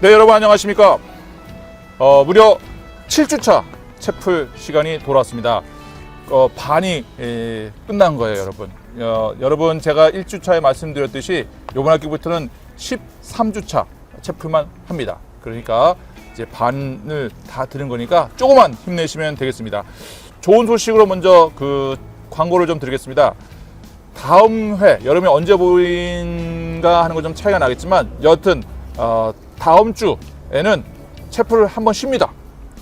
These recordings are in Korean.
네, 여러분 안녕하십니까. 무려 7주차 채플 시간이 돌아왔습니다. 반이 끝난 거예요, 여러분. 여러분 제가 1주차에 말씀드렸듯이 이번 학기부터는 13주차 채플만 합니다. 그러니까 이제 반을 다 들은 거니까 조금만 힘내시면 되겠습니다. 좋은 소식으로 먼저 그 광고를 좀 드리겠습니다. 다음 회, 여름에 언제 보인가 하는 거 좀 차이가 나겠지만 여하튼 다음 주에는 채플을 한번 쉽니다.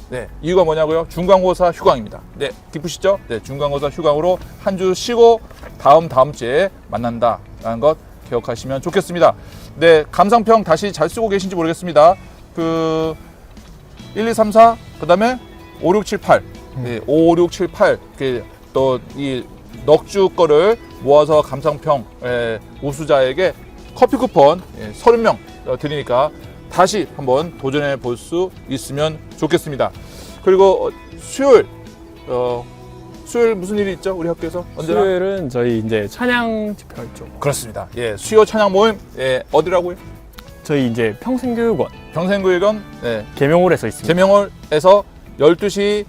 네, 이유가 뭐냐고요? 중간고사 휴강입니다. 네, 기쁘시죠? 네, 중간고사 휴강으로 한 주 쉬고 다음 주에 만난다라는 것 기억하시면 좋겠습니다. 네, 감상평 다시 잘 쓰고 계신지 모르겠습니다. 그 1, 2, 3, 4, 그 다음에 5, 6, 7, 8. 네, 5, 6, 7, 8. 또 이 넉주 거를 모아서 감상평 우수자에게 커피 쿠폰 30명 드리니까 다시 한번 도전해 볼 수 있으면 좋겠습니다. 그리고 수요일 무슨 일이 있죠? 우리 학교에서 언제나? 수요일은 저희 이제 찬양 집회가 있죠. 그렇습니다. 예, 수요 찬양 모임 어디라고요? 저희 이제 평생교육원 평생교육원 계명홀에서 있습니다. 계명홀에서 12시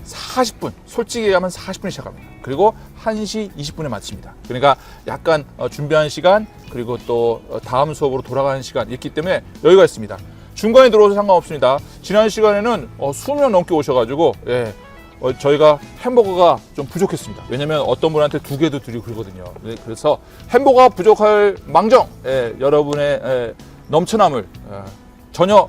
40분, 솔직히 얘기하면 40분에 시작합니다. 그리고 1시 20분에 마칩니다. 그러니까 약간 준비하는 시간, 그리고 또 다음 수업으로 돌아가는 시간 있기 때문에 여유가 있습니다. 중간에 들어오셔도 상관없습니다. 지난 시간에는 수명 넘게 오셔가지고 저희가 햄버거가 좀 부족했습니다. 왜냐면 어떤 분한테 2개도 드리고 그러거든요. 그래서 햄버거가 부족할 망정 여러분의 넘쳐남을 전혀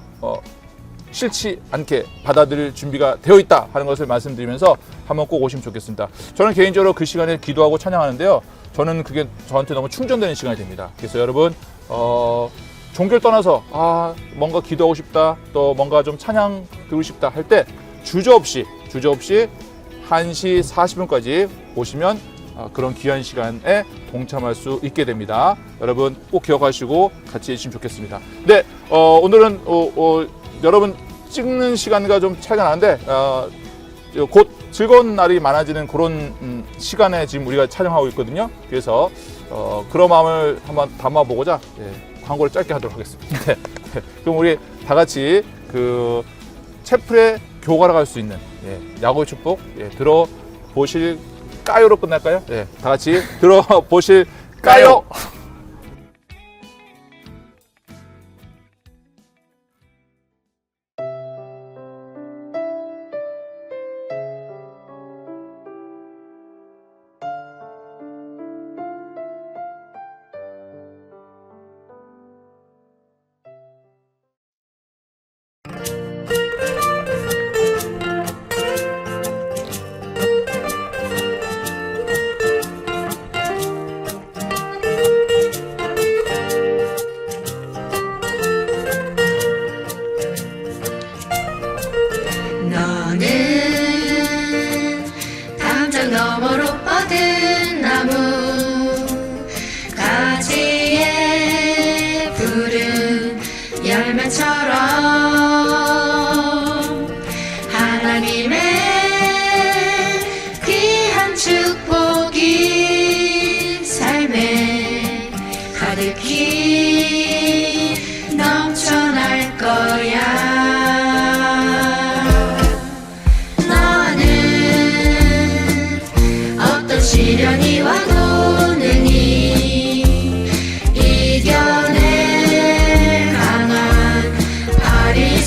싫지 않게 받아들일 준비가 되어 있다 하는 것을 말씀드리면서 한번 꼭 오시면 좋겠습니다. 저는 개인적으로 그 시간에 기도하고 찬양하는데요. 저는 그게 저한테 너무 충전되는 시간이 됩니다. 그래서 여러분 종교를 떠나서 뭔가 기도하고 싶다, 또 뭔가 좀 찬양 듣고 싶다 할 때 주저없이 1시 40분까지 오시면 그런 귀한 시간에 동참할 수 있게 됩니다. 여러분 꼭 기억하시고 같이 해주시면 좋겠습니다. 네, 오늘은 여러분 찍는 시간과 좀 차이가 나는데 곧 즐거운 날이 많아지는 그런 시간에 지금 우리가 촬영하고 있거든요. 그래서 그런 마음을 한번 담아보고자 광고를 짧게 하도록 하겠습니다. 네. 그럼 우리 다 같이 그 채플에 교가를 갈 수 있는 야구의 축복 들어보실까요로 끝날까요? 다 같이 들어보실까요? 열매처럼 하나님의 귀한 축복이 삶에 가득히 넘쳐날 거야. 너는 어떤 시련이 와도 능히 이겨낼 강한 발이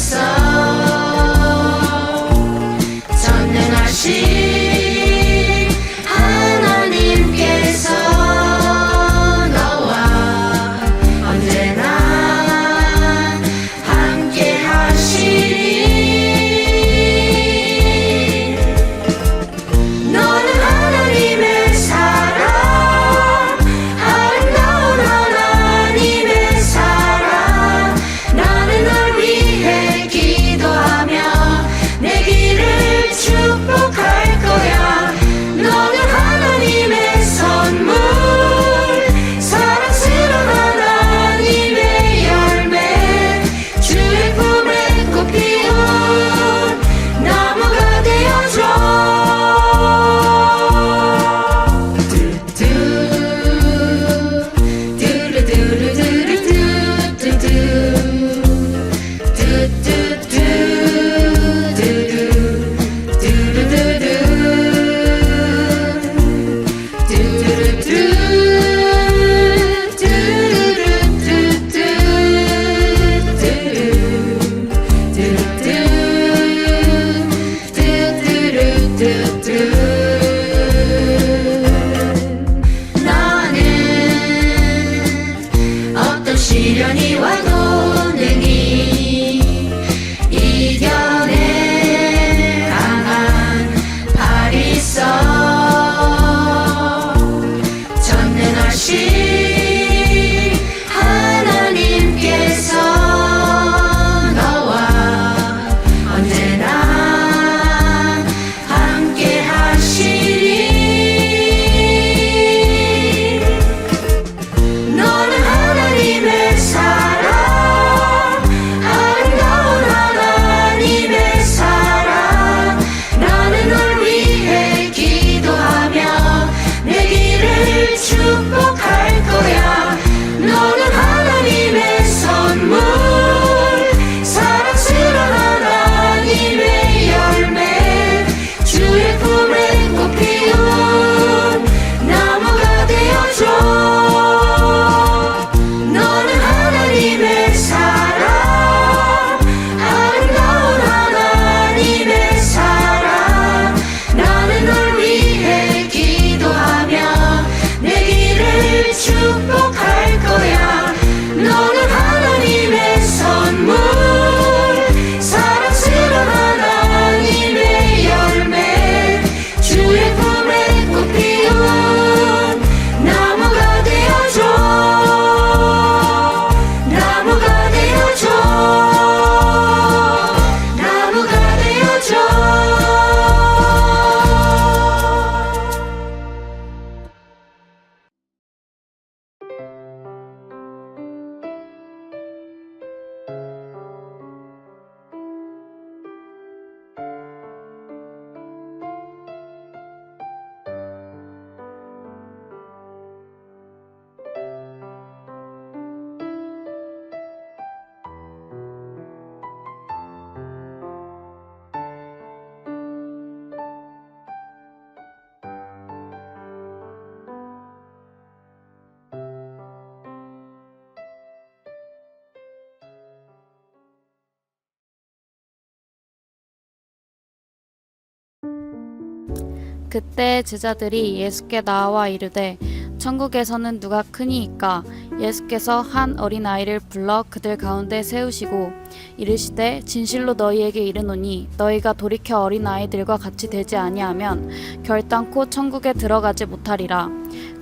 그때 제자들이 예수께 나와 이르되 천국에서는 누가 크니이까? 예수께서 한 어린아이를 불러 그들 가운데 세우시고 이르시되 진실로 너희에게 이르노니 너희가 돌이켜 어린아이들과 같이 되지 아니하면 결단코 천국에 들어가지 못하리라.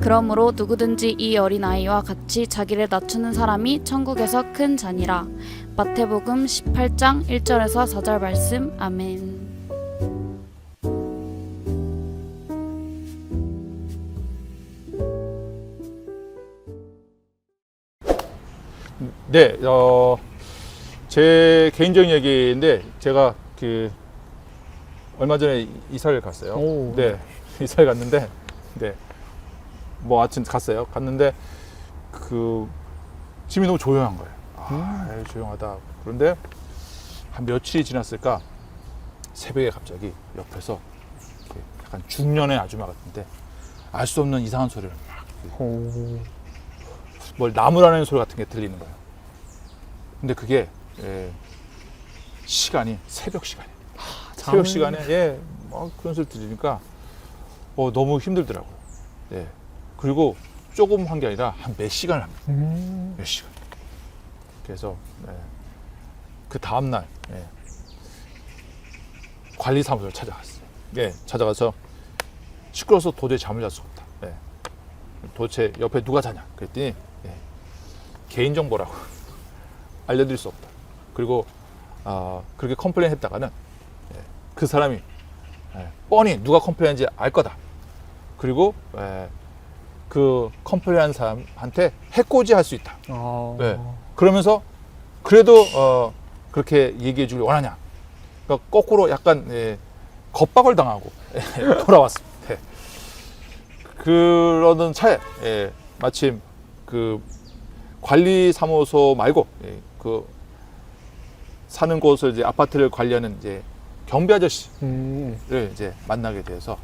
그러므로 누구든지 이 어린아이와 같이 자기를 낮추는 사람이 천국에서 큰 자니라. 마태복음 18장 1절에서 4절 말씀. 아멘. 네, 제 개인적인 얘기인데 제가 그 얼마 전에 이사를 갔어요. 오. 네, 이사를 갔는데, 네, 뭐 아침 갔어요. 갔는데 그 집이 너무 조용한 거예요. 아, 조용하다. 그런데 한 며칠이 지났을까 새벽에 갑자기 옆에서 이렇게 약간 중년의 아줌마 같은데 알 수 없는 이상한 소리를 막 오. 뭘 나무라는 소리 같은 게 들리는 거예요. 근데 그게 시간이 새벽 시간이에요. 새벽 시간에 막 그런 소리 들으니까 너무 힘들더라고요. 예. 그리고 조금 한 게 아니라 한 몇 시간을 합니다. 몇 시간. 그래서 그 다음 날 관리사무소를 찾아갔어요. 찾아가서 시끄러워서 도저히 잠을 잘 수가 없다. 도대체 옆에 누가 자냐? 그랬더니 개인정보라고 알려드릴 수 없다. 그리고 그렇게 컴플레인 했다가는 그 사람이 뻔히 누가 컴플레인한지 알 거다. 그리고 그 컴플레인한 사람한테 해코지 할 수 있다. 그러면서 그래도 그렇게 얘기해 주길 원하냐. 그러니까 거꾸로 약간 겁박을 당하고 돌아왔습니다. 그러던 차에 마침 그 관리사무소 말고 그 사는 곳을 이제 아파트를 관리하는 이제 경비 아저씨를 이제 만나게 돼서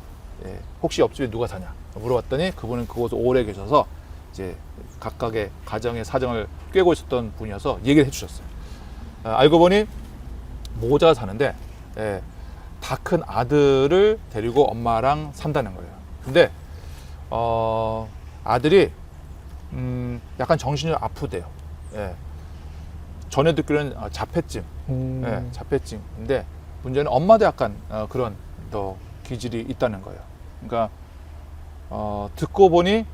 혹시 옆집에 누가 사냐 물어봤더니 그분은 그곳에 오래 계셔서 이제 각각의 가정의 사정을 꿰고 있었던 분이어서 얘기를 해주셨어요. 알고 보니 모자가 사는데 다 큰 아들을 데리고 엄마랑 산다는 거예요. 근데 아들이 약간 정신이 아프대요. 전에 듣기로는 자폐증, 자폐증인데 문제는 엄마도 약간 그런 더 기질이 있다는 거예요. 그러니까 듣고 보니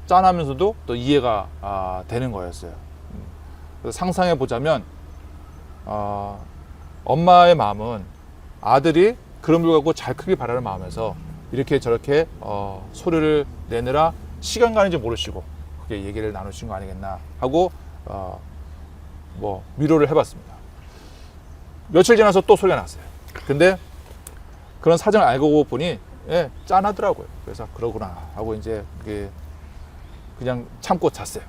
짠하면서도 또 이해가 되는 거였어요. 그래서 상상해 보자면 엄마의 마음은 아들이 그런 불구하고 잘 크길 바라는 마음에서 이렇게 저렇게 소리를 내느라 시간 가는지 모르시고 그게 얘기를 나누신 거 아니겠나 하고 뭐 위로를 해봤습니다. 며칠 지나서 또 소리가 났어요. 근데 그런 사정을 알고 보니 짠하더라고요. 그래서 그러구나 하고 이제 그냥 참고 잤어요.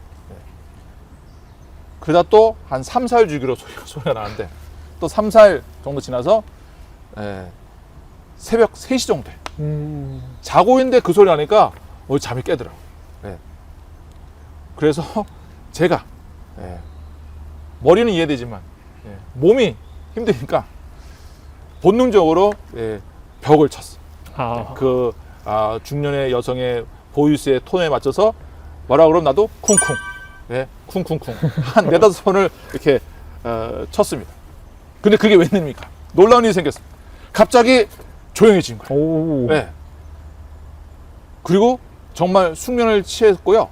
그러다 또 한 3, 4일 주기로 소리가 나는데 또 3, 4일 정도 지나서 새벽 3시 정도에 자고 있는데 그 소리 나니까 잠이 깨더라고요. 그래서 제가 머리는 이해되지만 몸이 힘드니까 본능적으로 벽을 쳤어요. 그 중년의 여성의 보이스의 톤에 맞춰서 뭐라 그러면 나도 쿵쿵 쿵쿵쿵 한 4-5번을 이렇게 쳤습니다. 근데 그게 웬일입니까? 놀라운 일이 생겼어요. 갑자기 조용해진 거예요. 그리고 정말 숙면을 취했고요.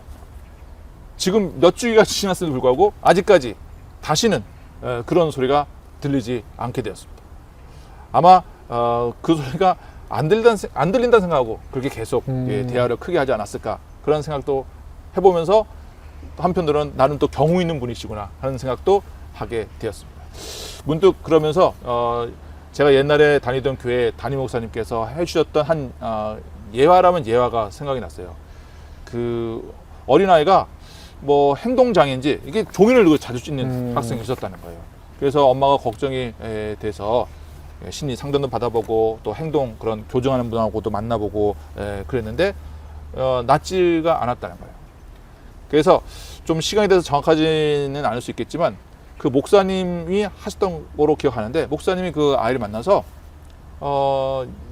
지금 몇 주기가 지났음에도 불구하고 아직까지 다시는 그런 소리가 들리지 않게 되었습니다. 아마 그 소리가 안 들린다는 생각하고 그렇게 계속 대화를 크게 하지 않았을까 그런 생각도 해보면서 한편으로는 나는 또 경우 있는 분이시구나 하는 생각도 하게 되었습니다. 문득 그러면서 제가 옛날에 다니던 교회 담임 목사님께서 해주셨던 한 예화라면 예화가 생각이 났어요. 그 어린아이가 뭐 행동장애인지 이게 종이를 들고 자주 찢는 학생이 있었다는 거예요. 그래서 엄마가 걱정이 돼서 심리 상담도 받아보고 또 행동 그런 교정하는 분하고도 만나보고 그랬는데 낫지가 않았다는 거예요. 그래서 좀 시간이 돼서 정확하지는 않을 수 있겠지만 그 목사님이 하셨던 거로 기억하는데 목사님이 그 아이를 만나서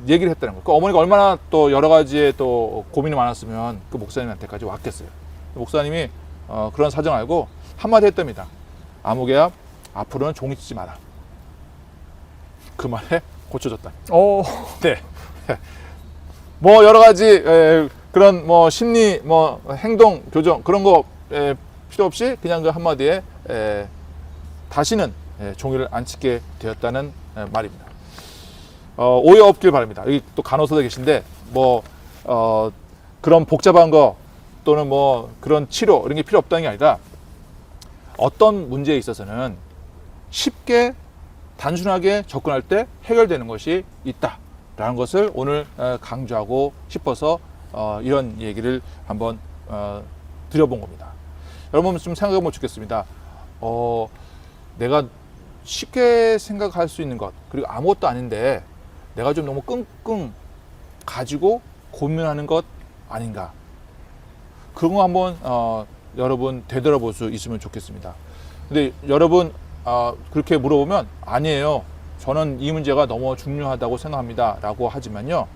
얘기를 했다는 거예요. 그 어머니가 얼마나 또 여러 가지의 또 고민이 많았으면 그 목사님한테까지 왔겠어요. 목사님이 그런 사정 알고 한마디 했답니다. 아무개야, 앞으로는 종이 찢지 마라. 그 말에 고쳐졌다. 네. 뭐 여러 가지 그런 뭐 심리, 뭐 행동, 교정 그런 거 필요 없이 그냥 그 한마디에 다시는 종이를 안 찢게 되었다는 말입니다. 오해 없길 바랍니다. 여기 또 간호사도 계신데 뭐 그런 복잡한 거 또는 뭐 그런 치료 이런 게 필요 없다는 게 아니라 어떤 문제에 있어서는 쉽게 단순하게 접근할 때 해결되는 것이 있다라는 것을 오늘 강조하고 싶어서 이런 얘기를 한번 드려본 겁니다. 여러분 좀 생각해 보면 좋겠습니다. 내가 쉽게 생각할 수 있는 것 그리고 아무것도 아닌데 내가 좀 너무 끙끙 가지고 고민하는 것 아닌가, 그런 거 한번 여러분 되돌아볼 수 있으면 좋겠습니다. 근데 여러분 그렇게 물어보면 아니에요, 저는 이 문제가 너무 중요하다고 생각합니다 라고 하지만요,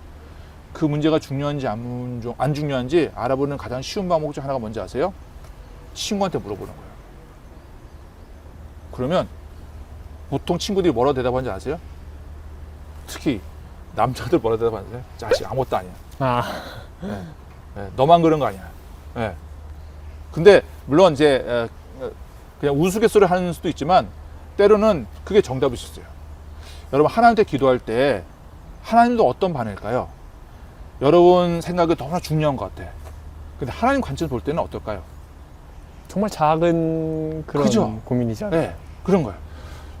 그 문제가 중요한지 안 중요한지 알아보는 가장 쉬운 방법 중 하나가 뭔지 아세요? 친구한테 물어보는 거예요. 그러면 보통 친구들이 뭐라고 대답하는지 아세요? 특히 남자들 뭐라고 대답하는지, 자식 아무것도 아니야. 너만 그런 거 아니야. 근데 물론 이제 그냥 우스갯소리 하는 수도 있지만 때로는 그게 정답일 수 있어요. 여러분 하나님께 기도할 때 하나님도 어떤 반응일까요? 여러분 생각이 너무나 중요한 것 같아. 근데 하나님 관점에서 볼 때는 어떨까요? 정말 작은 그런 그죠? 고민이잖아요. 네, 그런 거예요.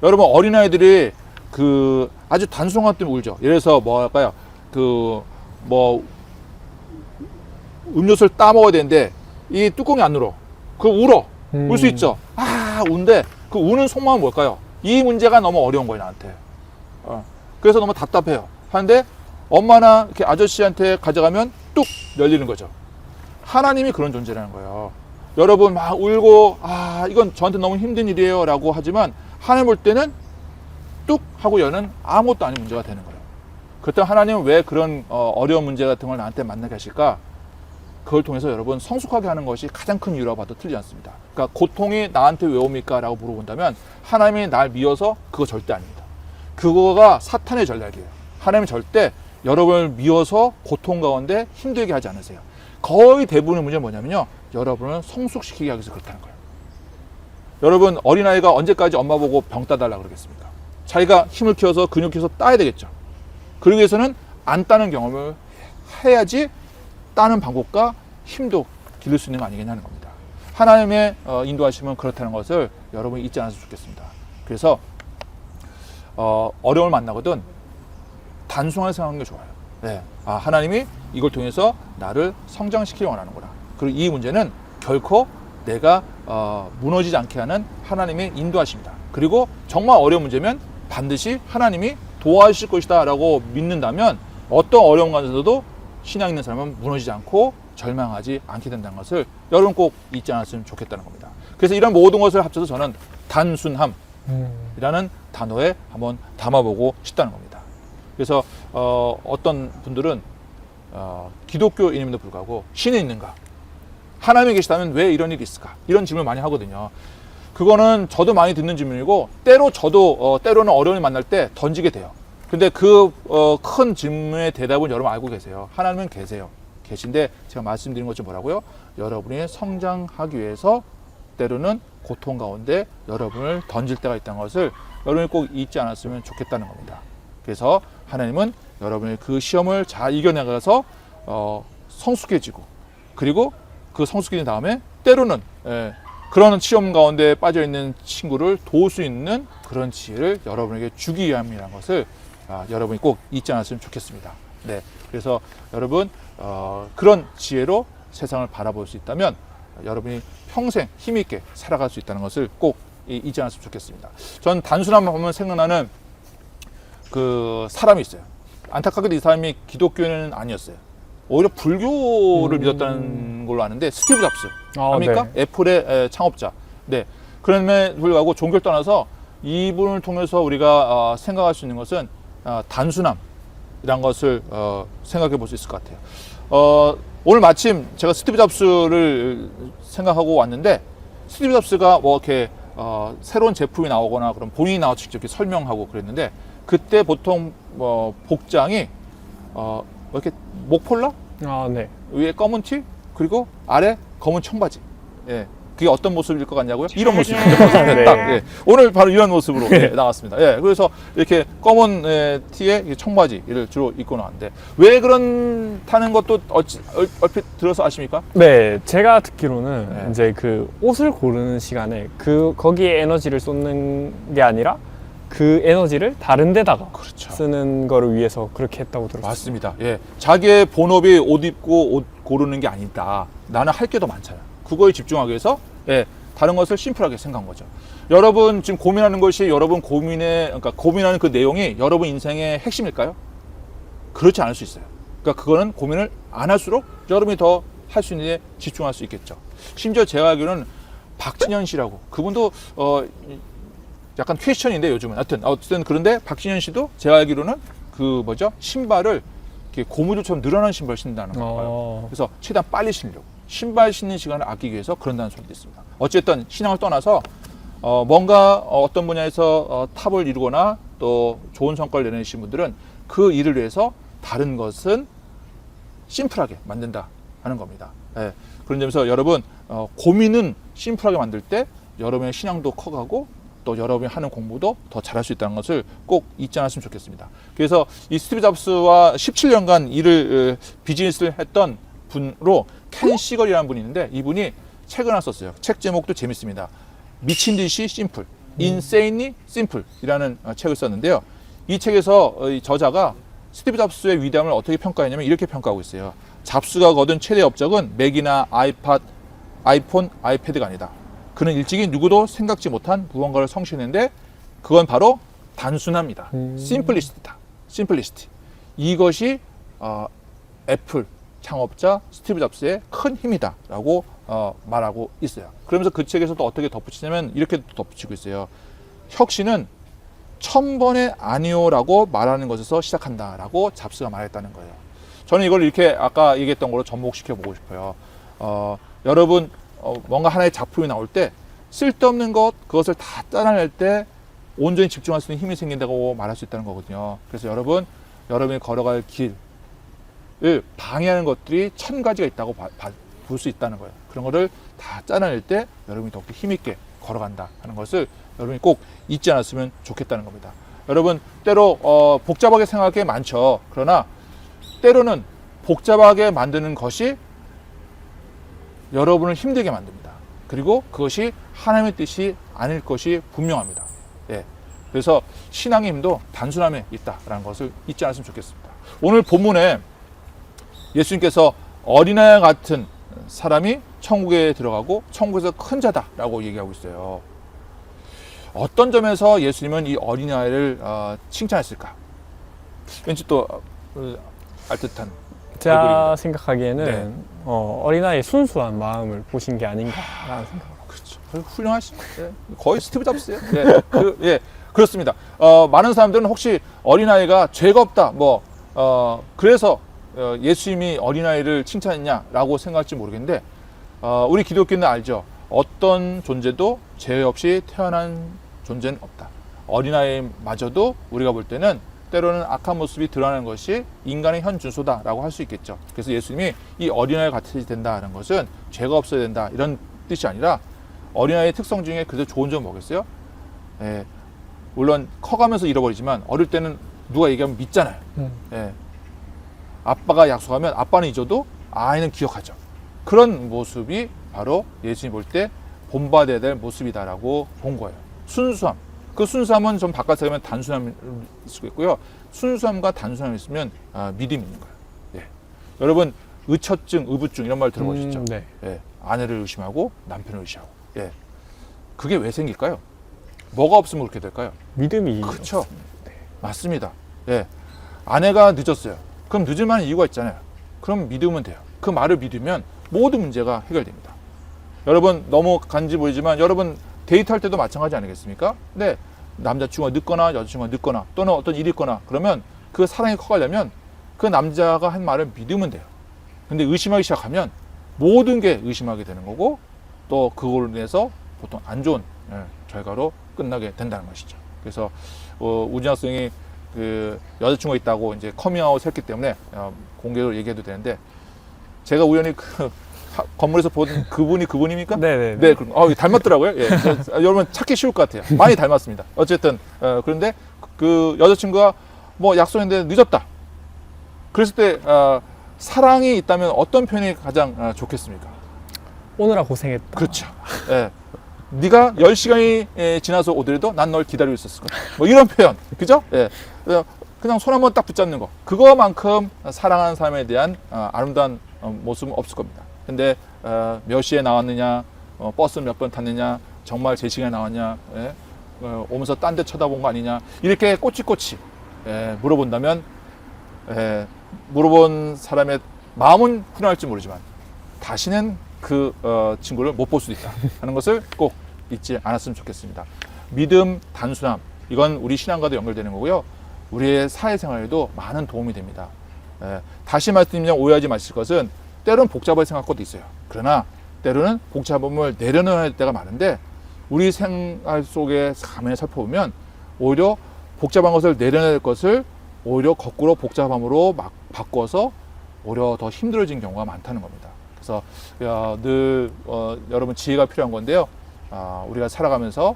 여러분 어린아이들이 그 아주 단순한 것 때문에 울죠. 예를 들어서 뭐 할까요? 그 뭐 음료수를 따 먹어야 되는데 이 뚜껑이 안 눌어. 그 울어. 울 수 있죠. 운데 그 우는 속마음은 뭘까요? 이 문제가 너무 어려운 거예요, 나한테. 그래서 너무 답답해요. 하는데 엄마나 이렇게 아저씨한테 가져가면 뚝 열리는 거죠. 하나님이 그런 존재라는 거예요. 여러분 막 울고 이건 저한테 너무 힘든 일이에요 라고 하지만 하나님 볼 때는 뚝 하고 여는 아무것도 아닌 문제가 되는 거예요. 그렇다면 하나님은 왜 그런 어려운 문제 같은 걸 나한테 만나게 하실까? 그걸 통해서 여러분 성숙하게 하는 것이 가장 큰 이유라고 봐도 틀리지 않습니다. 그러니까 고통이 나한테 왜 옵니까? 라고 물어본다면 하나님이 날 미워서 그거 절대 아닙니다. 그거가 사탄의 전략이에요. 하나님은 절대 여러분을 미워서 고통 가운데 힘들게 하지 않으세요. 거의 대부분의 문제는 뭐냐면요, 여러분을 성숙시키게 하기 위해서 그렇다는 거예요. 여러분 어린아이가 언제까지 엄마 보고 병 따달라고 그러겠습니까? 자기가 힘을 키워서 근육 키워서 따야 되겠죠. 그러기 위해서는 안 따는 경험을 해야지 따는 방법과 힘도 기를 수 있는 거 아니겠냐는 겁니다. 하나님의 인도하심은 그렇다는 것을 여러분이 잊지 않았으면 좋겠습니다. 그래서 어려움을 만나거든 단순하게 생각하는 게 좋아요. 네. 하나님이 이걸 통해서 나를 성장시키기 원하는구나. 그리고 이 문제는 결코 내가 무너지지 않게 하는 하나님의 인도하심이다. 그리고 정말 어려운 문제면 반드시 하나님이 도와주실 것이다 라고 믿는다면 어떤 어려운 가운데서도 신앙 있는 사람은 무너지지 않고 절망하지 않게 된다는 것을 여러분 꼭 잊지 않았으면 좋겠다는 겁니다. 그래서 이런 모든 것을 합쳐서 저는 단순함이라는 단어에 한번 담아보고 싶다는 겁니다. 그래서 어떤 분들은 기독교인임에도 불구하고 신이 있는가? 하나님이 계시다면 왜 이런 일이 있을까? 이런 질문을 많이 하거든요. 그거는 저도 많이 듣는 질문이고 때로 저도 때로는 어려움을 만날 때 던지게 돼요. 근데 그 큰 질문의 대답은 여러분 알고 계세요. 하나님은 계세요. 계신데 제가 말씀드린 것처럼 뭐라고요? 여러분이 성장하기 위해서 때로는 고통 가운데 여러분을 던질 때가 있다는 것을 여러분이 꼭 잊지 않았으면 좋겠다는 겁니다. 그래서 하나님은 여러분의 그 시험을 잘 이겨내가서 성숙해지고, 그리고 그 성숙해진 다음에 때로는 그런 시험 가운데 빠져 있는 친구를 도울 수 있는 그런 지혜를 여러분에게 주기 위함이라는 것을 여러분이 꼭 잊지 않았으면 좋겠습니다. 네, 그래서 여러분 그런 지혜로 세상을 바라볼 수 있다면 여러분이 평생 힘있게 살아갈 수 있다는 것을 꼭 잊지 않았으면 좋겠습니다. 전 단순함을 보면 생각나는 그 사람이 있어요. 안타깝게도 이 사람이 기독교인은 아니었어요. 오히려 불교를 믿었다는 걸로 아는데, 스티브 잡스 아닙니까? 네. 애플의 창업자. 네, 그럼에도 불구하고 종교를 떠나서 이분을 통해서 우리가 생각할 수 있는 것은 단순함, 이란 것을 생각해 볼 수 있을 것 같아요. 오늘 마침 제가 스티브 잡스를 생각하고 왔는데 스티브 잡스가 뭐 이렇게 새로운 제품이 나오거나 그럼 본인이 나와 직접 이렇게 설명하고 그랬는데 그때 보통 복장이 이렇게 목폴라 아, 네. 위에 검은 티 그리고 아래 검은 청바지. 예. 그게 어떤 모습일 것 같냐고요? 이런 모습입니다. 네. 딱, 예. 오늘 바로 이런 모습으로 예, 나왔습니다. 예. 그래서 이렇게 검은 티에 청바지를 주로 입고 나왔는데 왜 그렇다는 것도 얼핏 들어서 아십니까? 네, 제가 듣기로는 네. 이제 그 옷을 고르는 시간에 거기에 에너지를 쏟는 게 아니라 그 에너지를 다른 데다가 그렇죠. 쓰는 거를 위해서 그렇게 했다고 들었어요. 맞습니다. 예. 자기의 본업이 옷 입고 옷 고르는 게 아니다. 나는 할 게 더 많잖아요. 그거에 집중하기 위해서 예, 다른 것을 심플하게 생각한 거죠. 여러분 지금 고민하는 것이 여러분 그러니까 고민하는 그 내용이 여러분 인생의 핵심일까요? 그렇지 않을 수 있어요. 그러니까 그거는 고민을 안 할수록 여러분이 더 할 수 있는 데 집중할 수 있겠죠. 심지어 제가 알기로는 박진현 씨라고 그분도 약간 퀘스천인데 요즘은 어쨌든 그런데 박진현 씨도 제가 알기로는 그 신발을 이렇게 고무줄처럼 늘어나는 신발을 신다는 거예요. 그래서 최대한 빨리 신려고 신발 신는 시간을 아끼기 위해서 그런다는 소리도 있습니다. 어쨌든 신앙을 떠나서 뭔가 어떤 분야에서 탑을 이루거나 또 좋은 성과를 내내신 분들은 그 일을 위해서 다른 것은 심플하게 만든다 하는 겁니다. 예. 그런 점에서 여러분 고민은 심플하게 만들 때 여러분의 신앙도 커가고 또 여러분이 하는 공부도 더 잘할 수 있다는 것을 꼭 잊지 않았으면 좋겠습니다. 그래서 이 스티브 잡스와 17년간 비즈니스를 했던 분으로 켄 시걸이라는 분이 있는데 이분이 책을 하나 썼어요. 책 제목도 재밌습니다. 미친 듯이 심플, Insanely Simple이라는 책을 썼는데요. 이 책에서 이 저자가 스티브 잡스의 위대함을 어떻게 평가했냐면 이렇게 평가하고 있어요. 잡스가 거둔 최대 업적은 맥이나 아이폰, 아이패드가 아니다. 그는 일찍이 누구도 생각지 못한 무언가를 성취했는데 그건 바로 단순합니다. 심플리시티다. 심플리시티. 이것이 애플 창업자 스티브 잡스의 큰 힘이다라고 말하고 있어요. 그러면서 그 책에서 또 어떻게 덧붙이냐면 이렇게 덧붙이고 있어요. 혁신은 1000번의 아니오라고 말하는 것에서 시작한다라고 잡스가 말했다는 거예요. 저는 이걸 이렇게 아까 얘기했던 걸로 접목시켜 보고 싶어요. 여러분 뭔가 하나의 작품이 나올 때 쓸데없는 그것을 다 짜내낼 때 온전히 집중할 수 있는 힘이 생긴다고 말할 수 있다는 거거든요. 그래서 여러분이 걸어갈 길을 방해하는 것들이 1000가지가 있다고 볼 수 있다는 거예요. 그런 거를 다 짜내낼 때 여러분이 더욱더 힘있게 걸어간다 하는 것을 여러분이 꼭 잊지 않았으면 좋겠다는 겁니다. 여러분 때로 복잡하게 생각할 게 많죠. 그러나 때로는 복잡하게 만드는 것이 여러분을 힘들게 만듭니다. 그리고 그것이 하나님의 뜻이 아닐 것이 분명합니다. 예. 그래서 신앙의 힘도 단순함에 있다라는 것을 잊지 않았으면 좋겠습니다. 오늘 본문에 예수님께서 어린아이 같은 사람이 천국에 들어가고 천국에서 큰 자다라고 얘기하고 있어요. 어떤 점에서 예수님은 이 어린아이를 칭찬했을까? 왠지 또 알듯한 제가 얼굴입니다. 생각하기에는 네. 어린아이의 순수한 마음을 보신 게 아닌가라는 생각을 그렇죠. 훌륭하십니다. 예. 거의 스티브 잡스예요. 예. 그렇습니다. 많은 사람들은 혹시 어린아이가 죄가 없다, 그래서 예수님이 어린아이를 칭찬했냐라고 생각할지 모르겠는데, 우리 기독교는 알죠. 어떤 존재도 죄 없이 태어난 존재는 없다. 어린아이마저도 우리가 볼 때는 때로는 악한 모습이 드러나는 것이 인간의 현 준소다라고 할 수 있겠죠. 그래서 예수님이 이 어린아이 같이 된다는 것은 죄가 없어야 된다 이런 뜻이 아니라 어린아이의 특성 중에 그래도 좋은 점은 뭐겠어요? 예, 물론 커가면서 잃어버리지만 어릴 때는 누가 얘기하면 믿잖아요. 예, 아빠가 약속하면 아빠는 잊어도 아이는 기억하죠. 그런 모습이 바로 예수님 볼 때 본받아야 될 모습이다라고 본 거예요. 순수함. 그 순수함은 좀 바깥에 가면 단순함일 수도 있고요. 순수함과 단순함이 있으면 믿음이 있는 거예요. 예. 여러분 의처증, 의부증 이런 말 들어보셨죠? 네. 예. 아내를 의심하고 남편을 의심하고. 예. 그게 왜 생길까요? 뭐가 없으면 그렇게 될까요? 믿음이 그렇죠. 없습니다. 네. 맞습니다. 예. 아내가 늦었어요. 그럼 늦을 만한 이유가 있잖아요. 그럼 믿으면 돼요. 그 말을 믿으면 모든 문제가 해결됩니다. 여러분 너무 간지 보이지만 여러분 데이트할 때도 마찬가지 아니겠습니까? 근데 남자친구가 늦거나 여자친구가 늦거나 또는 어떤 일이 있거나 그러면 그 사랑이 커가려면 그 남자가 한 말을 믿으면 돼요. 근데 의심하기 시작하면 모든 게 의심하게 되는 거고 또 그걸로 인해서 보통 안 좋은 결과로 끝나게 된다는 것이죠. 그래서 우진학 선생이 그 여자친구가 있다고 이제 커밍아웃 했기 때문에 공개로 얘기해도 되는데 제가 우연히 그 건물에서 본 그분입니까? 네네. 네, 닮았더라고요. 예, 여러분 찾기 쉬울 것 같아요. 많이 닮았습니다. 어쨌든 그런데 그 여자친구가 뭐 약속했는데 늦었다. 그랬을 때 사랑이 있다면 어떤 표현이 가장 좋겠습니까? 오느라 고생했다. 그렇죠. 예. 네가 10시간이 지나서 오더라도 난 널 기다리고 있었을 거야. 뭐 이런 표현. 그죠? 예. 그냥 손 한번 딱 붙잡는 거. 그거만큼 사랑하는 사람에 대한 아름다운 모습은 없을 겁니다. 근데 몇 시에 나왔느냐, 버스 몇 번 탔느냐, 정말 제 시간에 나왔냐, 예? 오면서 딴 데 쳐다본 거 아니냐, 이렇게 꼬치꼬치 물어본다면 물어본 사람의 마음은 후련할지 모르지만 다시는 그 친구를 못 볼 수도 있다 하는 것을 꼭 잊지 않았으면 좋겠습니다. 믿음, 단순함, 이건 우리 신앙과도 연결되는 거고요. 우리의 사회생활에도 많은 도움이 됩니다. 다시 말씀드리면 오해하지 마실 것은 때로는 복잡하게 생각할 것도 있어요. 그러나 때로는 복잡함을 내려놓아야 할 때가 많은데 우리 생활 속에 가만히 살펴보면 오히려 복잡한 것을 내려놔야 할 것을 오히려 거꾸로 복잡함으로 막 바꿔서 오히려 더 힘들어진 경우가 많다는 겁니다. 그래서 늘 여러분 지혜가 필요한 건데요. 우리가 살아가면서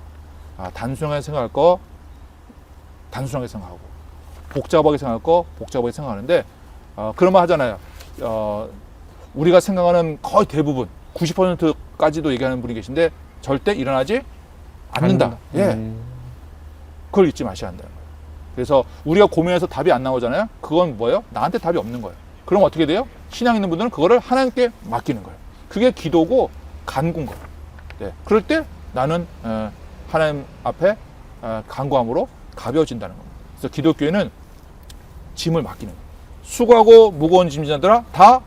단순하게 생각할 거 단순하게 생각하고 복잡하게 생각할 거 복잡하게 생각하는데 그런 말 하잖아요. 우리가 생각하는 거의 대부분 90%까지도 얘기하는 분이 계신데 절대 일어나지 않는다. 예. 그걸 잊지 마셔야 한다는 거예요. 그래서 우리가 고민해서 답이 안 나오잖아요. 그건 뭐예요? 나한테 답이 없는 거예요. 그럼 어떻게 돼요? 신앙 있는 분들은 그거를 하나님께 맡기는 거예요. 그게 기도고 간구인 거예요. 네. 그럴 때 나는 하나님 앞에 간구함으로 가벼워진다는 겁니다. 그래서 기독교회는 짐을 맡기는 거예요. 수고하고 무거운 짐진자들아 다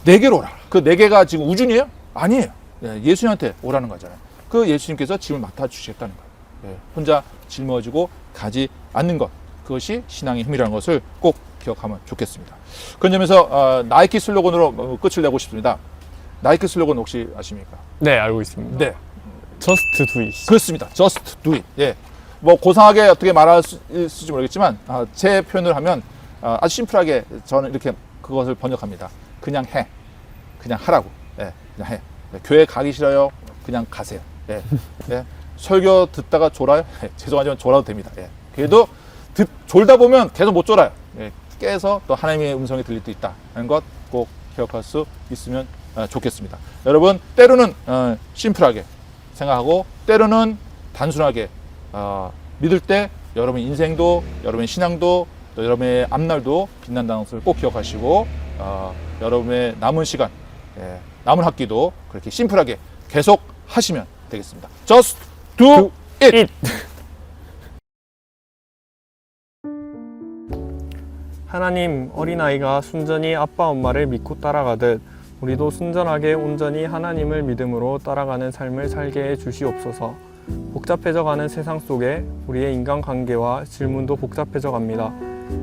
내게로 오라. 그 4개가 지금 우준이에요? 아니에요. 예수님한테 오라는 거잖아요. 그 예수님께서 짐을 맡아주시겠다는 거예요. 혼자 짊어지고 가지 않는 것. 그것이 신앙의 힘이라는 것을 꼭 기억하면 좋겠습니다. 그런 점에서 나이키 슬로건으로 끝을 내고 싶습니다. 나이키 슬로건 혹시 아십니까? 네, 알고 있습니다. 네. Just do it. 그렇습니다. Just do it. 예. 뭐 고상하게 어떻게 말할지 모르겠지만 제 표현을 하면 아주 심플하게 저는 이렇게 그것을 번역합니다. 그냥 해. 그냥 하라고. 예. 그냥 해. 교회 가기 싫어요. 그냥 가세요. 예. 예. 설교 듣다가 졸아요. 예. 죄송하지만 졸아도 됩니다. 예. 그래도 졸다 보면 계속 못 졸아요. 예. 깨서 또 하나님의 음성이 들릴 수 있다 하는 것 꼭 기억할 수 있으면 좋겠습니다. 여러분 때로는 심플하게 생각하고 때로는 단순하게 믿을 때 여러분 인생도 여러분의 신앙도 또 여러분의 앞날도 빛난다는 것을 꼭 기억하시고 여러분의 남은 시간 남은 학기도 그렇게 심플하게 계속 하시면 되겠습니다. Just do it. 하나님, 어린아이가 순전히 아빠 엄마를 믿고 따라가듯 우리도 순전하게 온전히 하나님을 믿음으로 따라가는 삶을 살게 해 주시옵소서. 복잡해져가는 세상 속에 우리의 인간관계와 질문도 복잡해져 갑니다.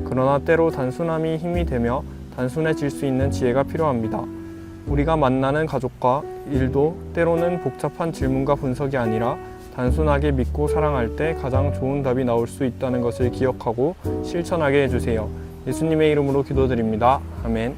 그러나 때로 단순함이 힘이 되며 단순해질 수 있는 지혜가 필요합니다. 우리가 만나는 가족과 일도 때로는 복잡한 질문과 분석이 아니라 단순하게 믿고 사랑할 때 가장 좋은 답이 나올 수 있다는 것을 기억하고 실천하게 해주세요. 예수님의 이름으로 기도드립니다. 아멘.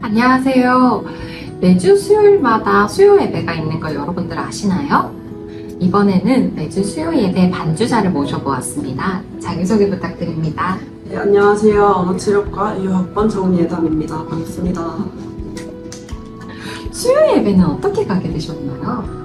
안녕하세요. 매주 수요일마다 수요 예배가 있는 거 여러분들 아시나요? 이번에는 매주 수요 예배 반주자를 모셔보았습니다. 자기소개 부탁드립니다. 네, 안녕하세요. 언어치료과 2학번 정리예담입니다. 반갑습니다. 수요 예배는 어떻게 가게 되셨나요?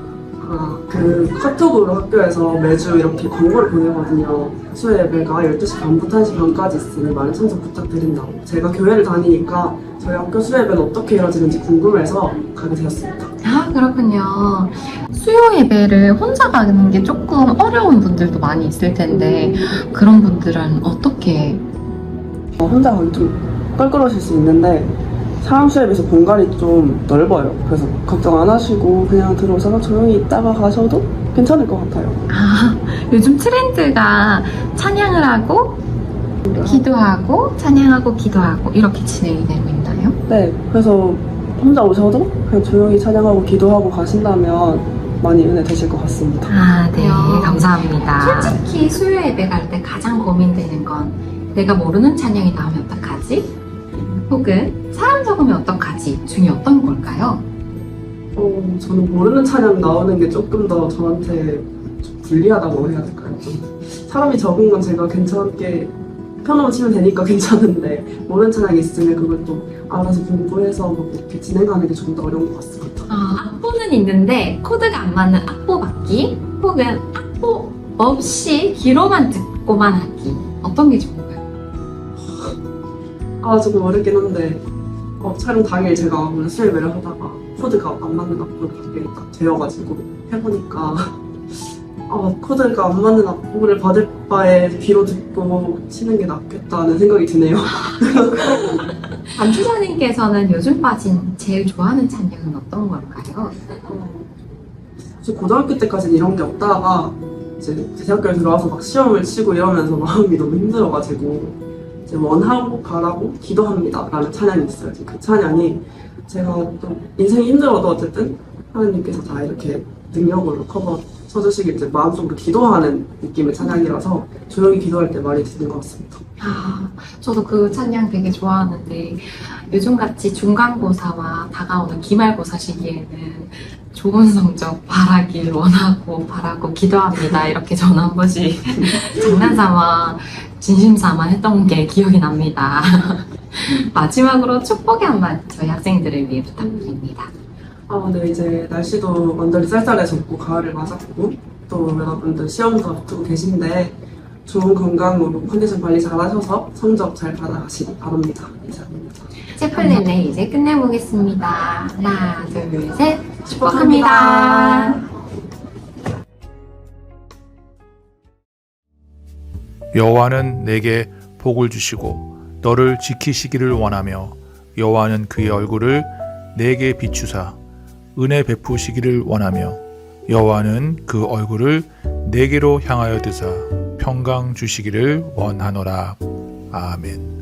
카톡으로 학교에서 매주 이렇게 광고를 보내거든요. 수요 예배가 12시 반부터 1시 반까지 있으니 많은 참석 부탁드린다고. 제가 교회를 다니니까 저희 학교 수요 예배는 어떻게 이루어지는지 궁금해서 가게 되었습니다. 아, 그렇군요. 수요 예배를 혼자 가는 게 조금 어려운 분들도 많이 있을 텐데 그런 분들은 어떻게? 혼자 가기 좀 껄끄러우실 수 있는데 사람 수에 비해서 공간이 좀 넓어요. 그래서 걱정 안 하시고 그냥 들어오셔서 조용히 있다가 가셔도 괜찮을 것 같아요. 아, 요즘 트렌드가 찬양을 하고 기도하고 찬양하고 기도하고 이렇게 진행이 되고 있나요? 네, 그래서 혼자 오셔도 그냥 조용히 찬양하고 기도하고 가신다면 많이 은혜 되실 것 같습니다. 아, 네, 감사합니다. 솔직히 수요 예배 갈 때 가장 고민되는 건 내가 모르는 찬양이 나오면 어떡하지? 혹은 사람 적으면 어떡하지? 중에 어떤 걸까요? 저는 모르는 찬양 나오는 게 조금 더 저한테 좀 불리하다고 해야 될까요? 좀 사람이 적은 건 제가 괜찮게 편으로 치면 되니까 괜찮은데 모르는 찬양이 있으면 그걸 또 알아서 공부해서 뭐 이렇게 진행하는 게 좀 더 어려운 것 같습니다. 악보는 있는데 코드가 안 맞는 악보 받기 혹은 악보 없이 귀로만 듣고만 하기 어떤 게 좋은가요? 조금 어렵긴 한데 촬영 당일 제가 오늘 수요예배를 하다가 코드가 안 맞는 악보를 받게 딱 되어가지고 해보니까 코드가 안 맞는 악보를 받을 바에 귀로 듣고 치는 게 낫겠다는 생각이 드네요. 반주자님께서는 요즘 빠진 제일 좋아하는 찬양은 어떤 걸까요? 사실 고등학교 때까지는 이런 게 없다가 이제 대학교에 들어와서 막 시험을 치고 이러면서 마음이 너무 힘들어가지고 이제 원하고 바라고 기도합니다 라는 찬양이 있어요. 그 찬양이 제가 또 인생이 힘들어도 어쨌든 하나님께서 다 이렇게 능력으로 커버 쳐주시길 이제 마음속으로 기도하는 느낌의 찬양이라서 조용히 기도할 때 많이 듣는 것 같습니다. 저도 그 찬양 되게 좋아하는데 요즘같이 중간고사와 다가오는 기말고사 시기에는 좋은 성적 바라길 원하고 바라고 기도합니다 이렇게 저는 한 번씩 장난삼아 진심삼아 했던 게 기억이 납니다. 마지막으로 축복의 한마디 저희 학생들을 위해 부탁드립니다. 네, 이제 날씨도 완전히 쌀쌀해졌고 가을을 맞았고 또 여러분들 시험도 앞두고 계신데 좋은 건강으로 컨디션 관리 잘 하셔서 성적 잘 받아가시기 바랍니다. 이상입니다. 채플린을 이제 끝내보겠습니다. 하나, 둘, 셋. 축복합니다. 여호와는 내게 복을 주시고 너를 지키시기를 원하며 여호와는 그의 얼굴을 내게 비추사 은혜 베푸시기를 원하며 여호와는 그 얼굴을 내게로 향하여 드사 평강 주시기를 원하노라. 아멘.